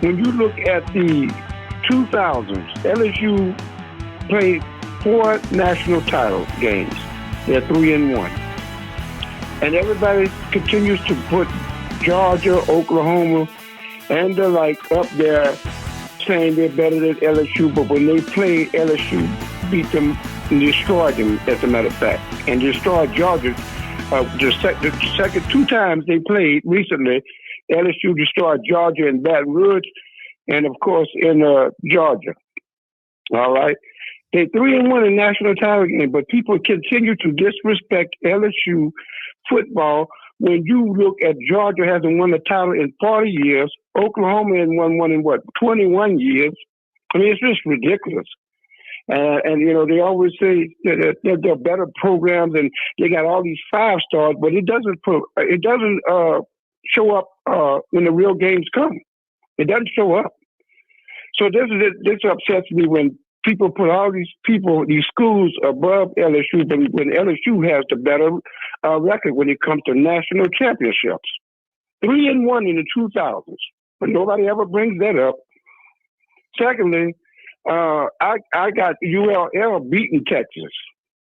when you look at the 2000s, LSU played 4 national title games. They're 3-1. And everybody continues to put Georgia, Oklahoma, and the like up there saying they're better than LSU. But when they played, LSU beat them and destroyed them, as a matter of fact, and destroyed Georgia. The second 2 times they played recently, LSU destroyed Georgia in Baton Rouge and, of course, in Georgia. All right? They 3-1 in national title game, but people continue to disrespect LSU football when you look at Georgia hasn't won the title in 40 years. Oklahoma hasn't won one in, 21 years. I mean, it's just ridiculous. And you know, they always say that they're better programs and they got all these 5-stars, but it doesn't show up when the real games come. It doesn't show up. So this upsets me when people put all these schools above LSU, but when LSU has the better record when it comes to national championships. 3-1 in the 2000s, but nobody ever brings that up. Secondly, I got ULL beating Texas.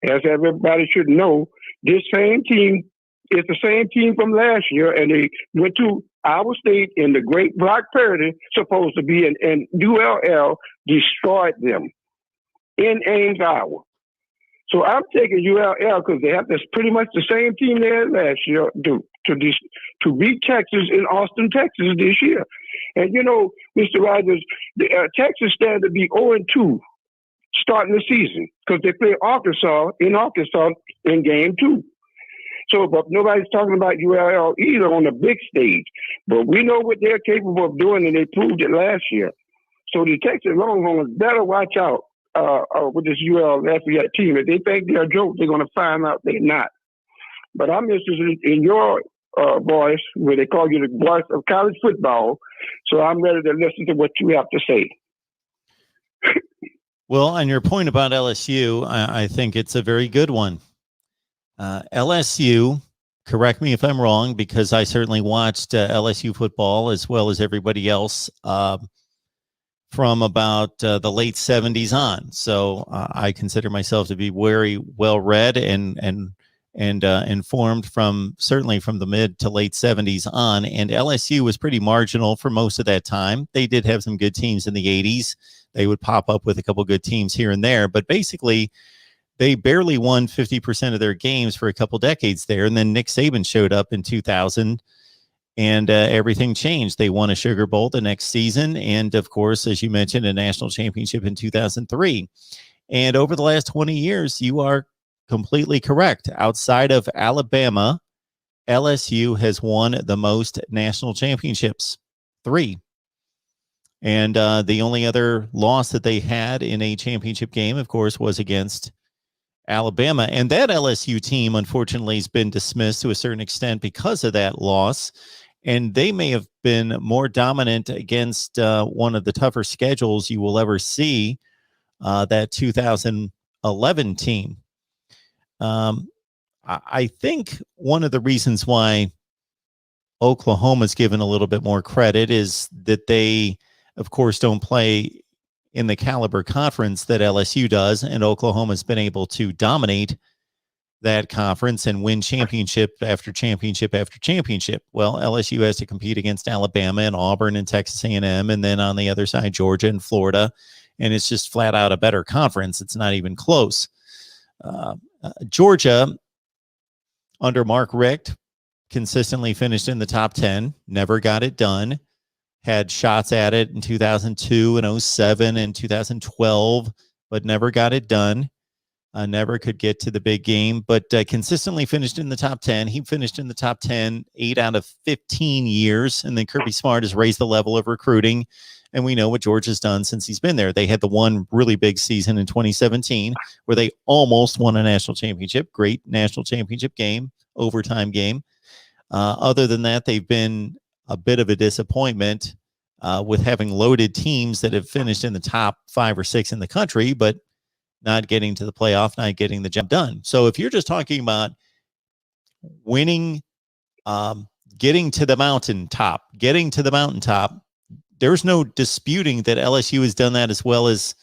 As everybody should know, this same team is the same team from last year, and they went to Iowa State in the Great Block Parity, supposed to be, and ULL destroyed them in Ames, Iowa. So I'm taking ULL because they have this pretty much the same team they had last year to beat Texas in Austin, Texas this year. And, you know, Mr. Rogers, Texas stand to be 0-2 starting the season because they play Arkansas in game 2. So, but nobody's talking about ULL either on the big stage. But we know what they're capable of doing, and they proved it last year. So the Texas Longhorns better watch out with this UL Lafayette team. If they think they're a joke, they're going to find out they're not. But I'm interested in your voice, where they call you the voice of college football. So I'm ready to listen to what you have to say. Well, on your point about LSU, I think it's a very good one. LSU, correct me if I'm wrong, because I certainly watched LSU football as well as everybody else from about the late 70s on. So I consider myself to be very well read and informed certainly from the mid to late 70s on. And LSU was pretty marginal for most of that time. They did have some good teams in the 80s. They would pop up with a couple good teams here and there, but basically they barely won 50% of their games for a couple decades there. And then Nick Saban showed up in 2000 and everything changed. They won a Sugar Bowl the next season. And of course, as you mentioned, a national championship in 2003. And over the last 20 years, you are completely correct. Outside of Alabama, LSU has won the most national championships, 3. And the only other loss that they had in a championship game, of course, was against Alabama. And that LSU team, unfortunately, has been dismissed to a certain extent because of that loss. And they may have been more dominant against one of the tougher schedules you will ever see, that 2011 team. I think one of the reasons why Oklahoma's given a little bit more credit is that they, of course, don't play in the caliber conference that LSU does, and Oklahoma's been able to dominate that conference and win championship after championship after championship. Well, LSU has to compete against Alabama and Auburn and Texas A&M, and then on the other side, Georgia and Florida, and it's just flat out a better conference. It's not even close. Georgia, under Mark Richt, consistently finished in the top 10, never got it done. Had shots at it in 2002 and 07 and 2012, but never got it done. Never could get to the big game, but consistently finished in the top 10. He finished in the top 10 8 out of 15 years, and then Kirby Smart has raised the level of recruiting, and we know what Georgia's done since he's been there. They had the one really big season in 2017 where they almost won a national championship. Great national championship game, overtime game. Other than that, they've been a bit of a disappointment with having loaded teams that have finished in the top 5 or 6 in the country, but not getting to the playoff, not getting the job done. So if you're just talking about winning, getting to the mountaintop, there's no disputing that LSU has done that as well as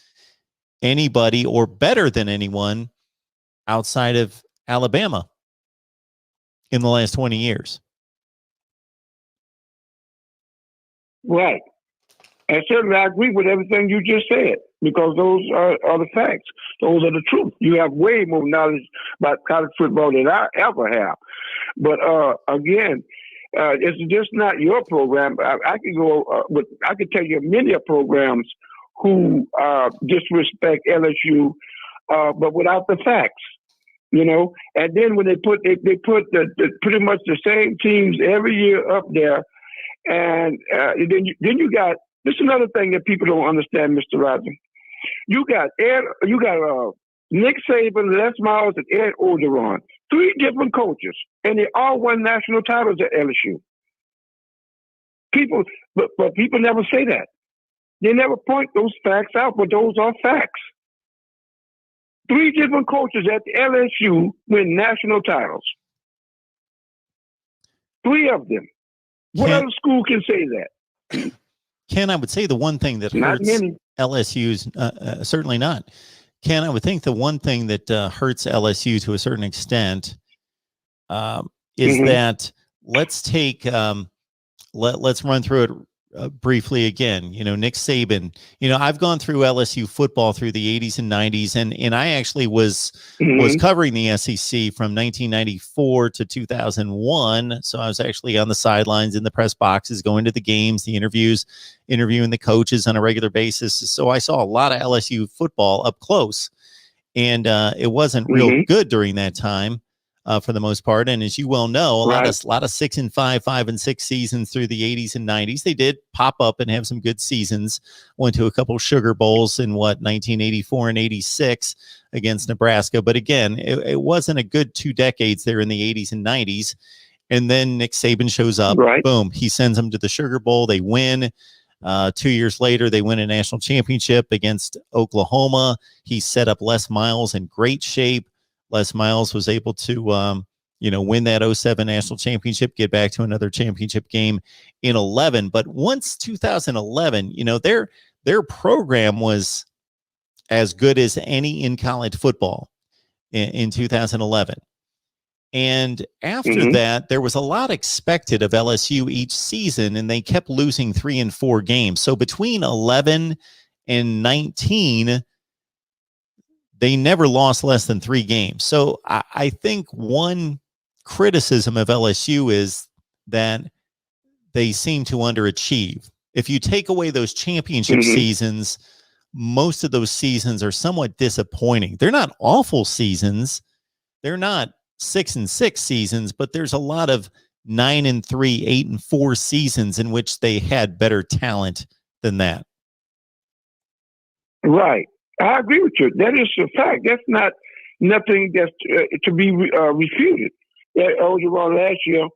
anybody or better than anyone outside of Alabama in the last 20 years. Right. And certainly I agree with everything you just said, because those are the facts. Those are the truth. You have way more knowledge about college football than I ever have. But again, it's just not your program. I could go, I could tell you many programs who disrespect LSU, but without the facts. You know, and then when they put the pretty much the same teams every year up there, and then you got, this is another thing that people don't understand, Mr. Rodman. You got Nick Saban, Les Miles, and Ed Orgeron, 3 different coaches, and they all won national titles at LSU. But people never say that. They never point those facts out, but those are facts. 3 different coaches at the LSU win national titles. 3 of them. What other school can say that? Ken, I would say the one thing that hurts LSU's, certainly not. Ken, I would think the one thing that hurts LSU to a certain extent is that let's take, let's run through it briefly again. You know, Nick Saban, you know, I've gone through LSU football through the 80s and 90s, and I actually was covering the SEC from 1994 to 2001. So I was actually on the sidelines, in the press boxes, going to the games, the interviews, interviewing the coaches on a regular basis. So I saw a lot of LSU football up close, and it wasn't real good during that time. For the most part. And as you well know, a lot of 6-5, 5-6 seasons through the 80s and 90s. They did pop up and have some good seasons. Went to a couple Sugar Bowls in 1984 and 86 against Nebraska. But again, it wasn't a good 2 decades there in the 80s and 90s. And then Nick Saban shows up. Boom. He sends them to the Sugar Bowl. They win. 2 years later, they win a national championship against Oklahoma. He set up Les Miles in great shape. Les Miles was able to, win that 2007 national championship, get back to another championship game in 2011. But once 2011, their program was as good as any in college football in 2011. And after that, there was a lot expected of LSU each season, and they kept losing 3 and 4 games. So between 11 and 19, they never lost less than 3 games. So I think one criticism of LSU is that they seem to underachieve. If you take away those championship seasons, most of those seasons are somewhat disappointing. They're not awful seasons. They're not 6-6 seasons, but there's a lot of 9-3, 8-4 seasons in which they had better talent than that. Right. I agree with you. That is a fact. That's not nothing that's to be refuted. Orgeron last year,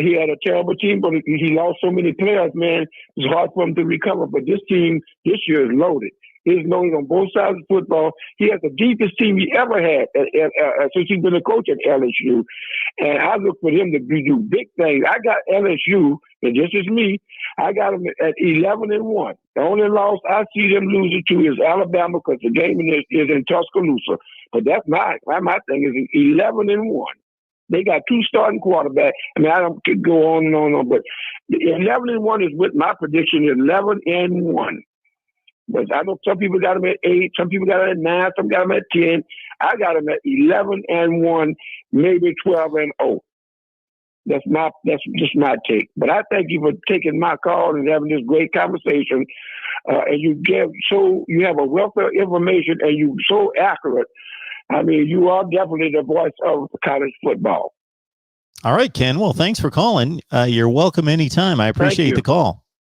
he had a terrible team, but he lost so many players, man. It's hard for him to recover. But this team this year is loaded. He's loaded on both sides of football. He has the deepest team he ever had since he's been a coach at LSU. And I look for him to do big things. I got LSU, and this is me, I got them at 11-1. The only loss I see them losing to is Alabama, because the game is in Tuscaloosa. But that's my thing is 11-1. They got 2 starting quarterbacks. I mean, I don't could go on and on, but 11-1 is what my prediction is. 11-1. But I know some people got them at 8, some people got them at 9, some got them at 10. I got them at 11-1, maybe 12-0. That's just my take. But I thank you for taking my call and having this great conversation. And you have a wealth of information, and you so accurate. I mean, you are definitely the voice of college football. All right, Ken. Well, thanks for calling. You're welcome anytime. I appreciate the call.